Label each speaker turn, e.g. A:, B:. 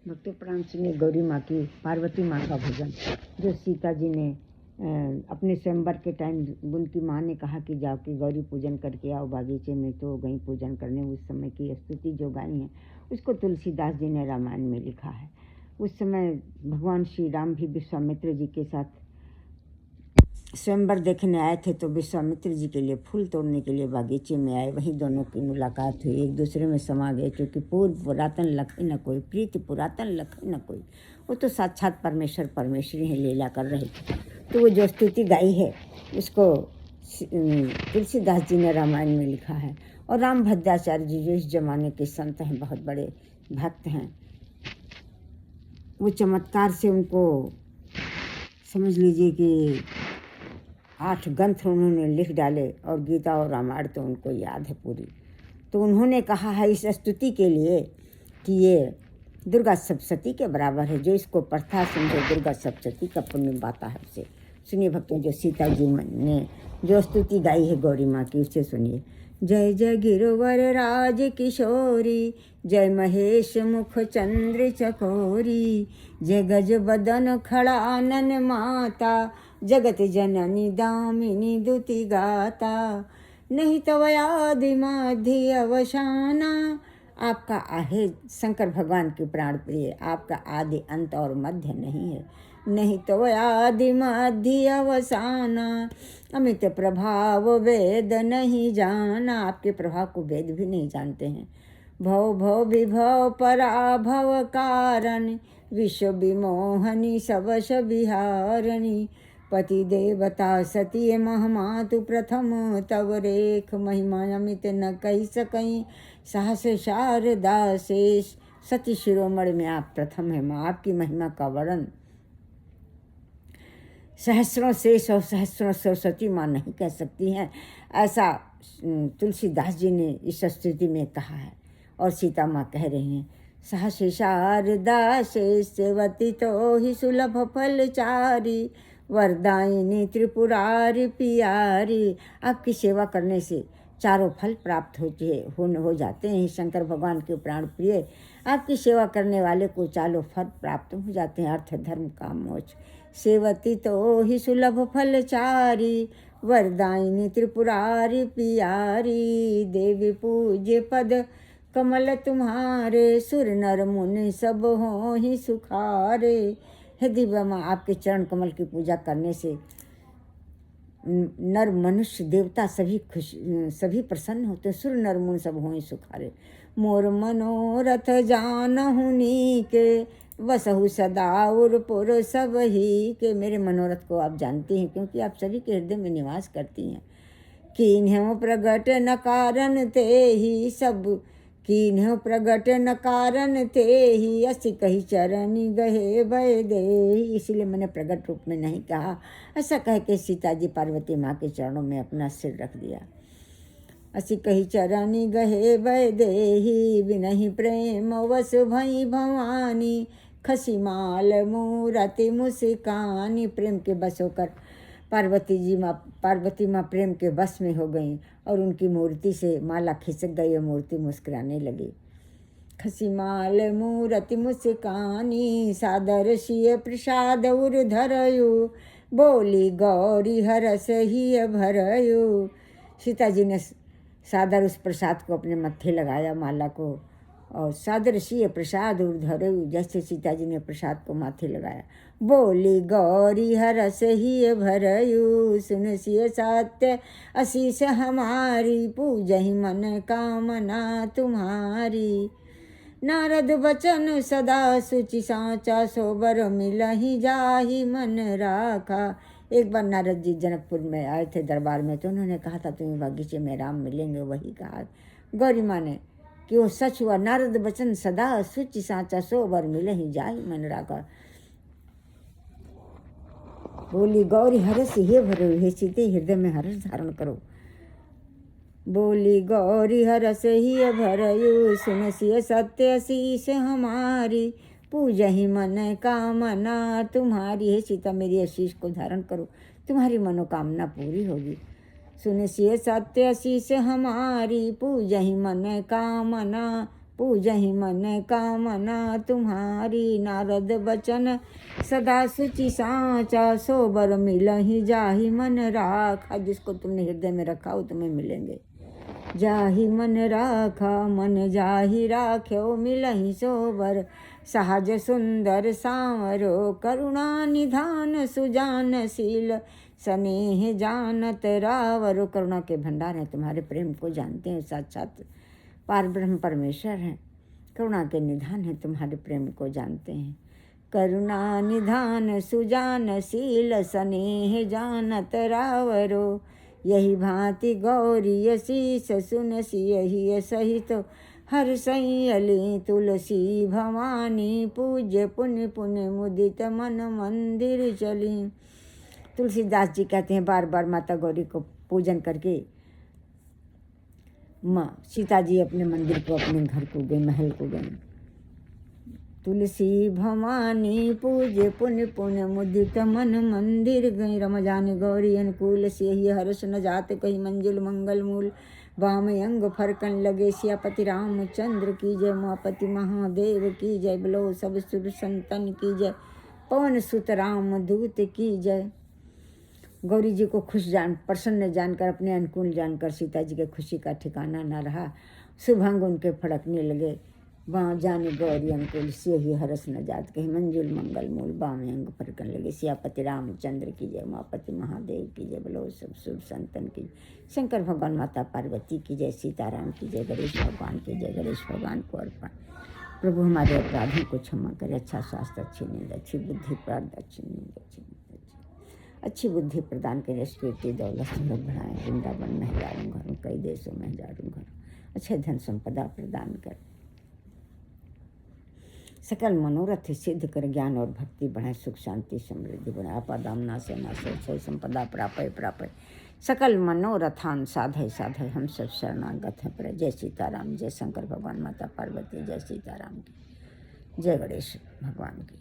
A: भक्ति प्राण सुनिए गौरी माँ की पार्वती माँ का भजन जो सीता जी ने अपने स्वयंवर के टाइम उनकी माँ ने कहा कि जाओ कि गौरी पूजन करके आओ बागीचे में, तो गई पूजन करने। उस समय की स्तुति जो गाई है उसको तुलसीदास जी ने रामायण में लिखा है। उस समय भगवान श्री राम भी विश्वामित्र जी के साथ स्वयंवर देखने आए थे, तो विश्वामित्र जी के लिए फूल तोड़ने के लिए बागीचे में आए। वहीं दोनों की मुलाकात हुई, एक दूसरे में समा गए, क्योंकि पूर्व पुरातन लखे न कोई, प्रीति पुरातन लखे न कोई। वो तो साक्षात परमेश्वर परमेश्वरी हैं, लीला कर रहे थे। तो वो जो स्तुति गाई है उसको तुलसीदास जी ने रामायण में लिखा है। और राम भद्राचार्य जी जो इस जमाने के संत हैं, बहुत बड़े भक्त हैं, वो चमत्कार से उनको समझ लीजिए कि 8 ग्रंथ उन्होंने लिख डाले और गीता और रामायण तो उनको याद है पूरी। तो उन्होंने कहा है इस स्तुति के लिए कि ये दुर्गा सप्तशती के बराबर है, जो इसको पढ़ता समझे दुर्गा सप्तशती का पुण्य पाता है उसे। सुनिए भक्तों, जो सीता जी ने जो स्तुति गाई है गौरी माँ की, उसे सुनिए। जय जय गिरवर राज किशोरी, जय महेश मुख चंद्र चकोरी, जय गज बदन खड़ा आनन माता, जगत जननी दामिनी दुति गाता, नहीं तव आदि मध्य अवसाना। आपका आहे शंकर भगवान के प्राण प्रिय, आपका आदि अंत और मध्य नहीं है, नहीं तो आदि मध्य अवसाना। अमित प्रभाव वेद नहीं जाना, आपके प्रभाव को वेद भी नहीं जानते हैं। भव भव विभव पराभव कारण, विश्व विमोहनी सबस विहारणी, पति देवता सती महमातु प्रथम, तव रेख महिमा अमित न कही सकई, साहस शारदा शेष। सती शिरोमणि में आप प्रथम है माँ, आपकी महिमा का वर्णन सहस्रों शेष और सहस्रों सरस्वती माँ नहीं कह सकती हैं। ऐसा तुलसीदास जी ने इस स्तुति में कहा है। और सीता माँ कह रही हैं, सहस शारदा शेष सेवती तो ही सुलभ फलचारी, वरदायिनी त्रिपुरारी पियारी। आपकी सेवा करने से चारों फल प्राप्त हो जाते हैं। शंकर भगवान के प्राण प्रिय, आपकी सेवा करने वाले को चारों फल प्राप्त हो जाते हैं, अर्थ धर्म काम मोक्ष। सेवती तो ही सुलभ फलचारी, वरदायिनी त्रिपुरारी पियारी, देवी पूज्य पद कमल तुम्हारे, सुर नर मुनि सब हो ही सुखारे। हे दिव्य माँ, आपके चरण कमल की पूजा करने से नर मनुष्य देवता सभी प्रसन्न होते हैं, सुर नर मुनि सब हो ही सुखारे। मोर मनोरथ जानहु नीके, वसहु सदा उरपुर सब ही के। मेरे मनोरथ को आप जानती हैं, क्योंकि आप सभी के हृदय में निवास करती हैं। कीन्ह्यो प्रगट न कारण ते ही सब, कीन्ह्यो प्रगट न कारण ते ही, असी कही चरनी गहे भय दे। इसलिए मैंने प्रगट रूप में नहीं कहा। ऐसा कह के सीता जी पार्वती माँ के चरणों में अपना सिर रख दिया। असी कही चरनी गहे भय देही, बिनहि प्रेम वस भई भवानी, खसी माल मूरति मुस्कानी। प्रेम के बस होकर पार्वती माँ प्रेम के बस में हो गई और उनकी मूर्ति से माला खिसक गई और मूर्ति मुस्कुराने लगी। खसी माल मूरति मुस्कानी, सादर सिय प्रसाद उर धरयु, बोली गौरी हरस ही भरयु। सीता जी ने सादर उस प्रसाद को अपने मत्थे लगाया, माला को, और सादर सिय प्रसाद उर धरयु, जैसे सीता जी ने प्रसाद को माथे लगाया। बोली गौरी हरस ही भरयु, सुन सिय सत्य असीस हमारी, पूजहि मन कामना तुम्हारी। नारद बचन सदा सुचि साचा, सोबर मिलहि जाहि मन राखा। एक बार नारद जी जनकपुर में आए थे दरबार में, तो उन्होंने कहा था तुम्हें बागीचे में राम मिलेंगे। वही कहा गौरी माँ ने कि वो सच हुआ। नारद बचन सदा सुचि साचा, सोबर मिलहि जाहि मन राखा। बोली गौरी हरस हे भरयु, हे सीते हृदय में हर्ष धारण करो। बोली गौरी हरस ही भरयु, सुन सिय सत्य शीस हमारी, पूजहि मन कामना तुम्हारी। हे सीता, मेरी आशीष को धारण करो, तुम्हारी मनोकामना पूरी होगी। सुन सिय सत्य शीस हमारी, पूजहि मन कामना पूजहि मन कामना तुम्हारी। नारद बचन सदा सुचि साचा, सो बर मिलहि जाहि मन राखा। जिसको तुमने हृदय में रखा वो तुम्हें मिलेंगे। जाहि मन राखा मन जाहि राख्यो, मिलहि सो बर सहज सुंदर सांवरो। करुणा निधान सुजानशील, स्नेह जानत रावरो। करुणा के भंडार हैं, तुम्हारे प्रेम को जानते हैं, साक्षात पार ब्रह्म परमेश्वर हैं। करुणा के निधान हैं, तुम्हारे प्रेम को जानते हैं। करुणा निधान सुजानशील, स्नेह जानत रावरो। यही भांति गौरी शीस सुनसी, यही सहित हर सैयली। तुलसी भवानी पूज्य पुण्य पुण्य, मुदित मन मंदिर चली। तुलसीदास जी कहते हैं बार बार माता गौरी को पूजन करके माँ सीता जी अपने मंदिर को, अपने घर को गए, महल को गए। तुलसी भवानी पूज्य पुण्य पुण्य, मुदित मन मंदिर गई। रमजान गौरी अनुकूल, से ही हर्ष न जात कही। मंजिल मंगल मूल वाम अंग फरकन लगे। सियापति रामचंद्र की जय, उमापति महादेव की जय। बोलो सब सुर संतन की जय, पवन सुत राम दूत की जय। गौरी जी को प्रसन्न जानकर, अपने अनुकूल जानकर सीता जी के खुशी का ठिकाना न रहा। शुभ अंग उनके फड़कने लगे। वहाँ जाने गौरी अनुकूल, से ही हरस न जात कही। मंजुल मंगल मूल बाम अंग फरकन लगे। सियापति रामचंद्र की जय, उमापति महादेव की जय। बोलो सब शुभ संतन की। शंकर भगवान, माता पार्वती की जय, सीताराम की जय, गणेश भगवान की जय। गणेश भगवान को अर्पण। प्रभु हमारे अपराधों को क्षमा करे। अच्छा स्वास्थ्य, अच्छी नींद, अच्छी बुद्धि प्राप्त, अच्छी नींद, अच्छी बुद्धि प्रदान करें। स्फूर्ति दौलत समृद्ध बढ़ाएं। वृंदावन में हजारों घरों, कई देशों में हजारों घरों अच्छे धन संपदा प्रदान कर। सकल मनोरथ सिद्ध कर। ज्ञान और भक्ति बढ़ाए। सुख शांति समृद्धि बढ़ाए। आपादाम नाशे नाशे, क्षय संपदा प्रापय प्रापय। सकल मनोरथान साधय साधय, हम सब शरणागत हैं पर। जय सीताराम, जय शंकर भगवान, माता पार्वती, जय सीताराम की जय, गणेश भगवान की।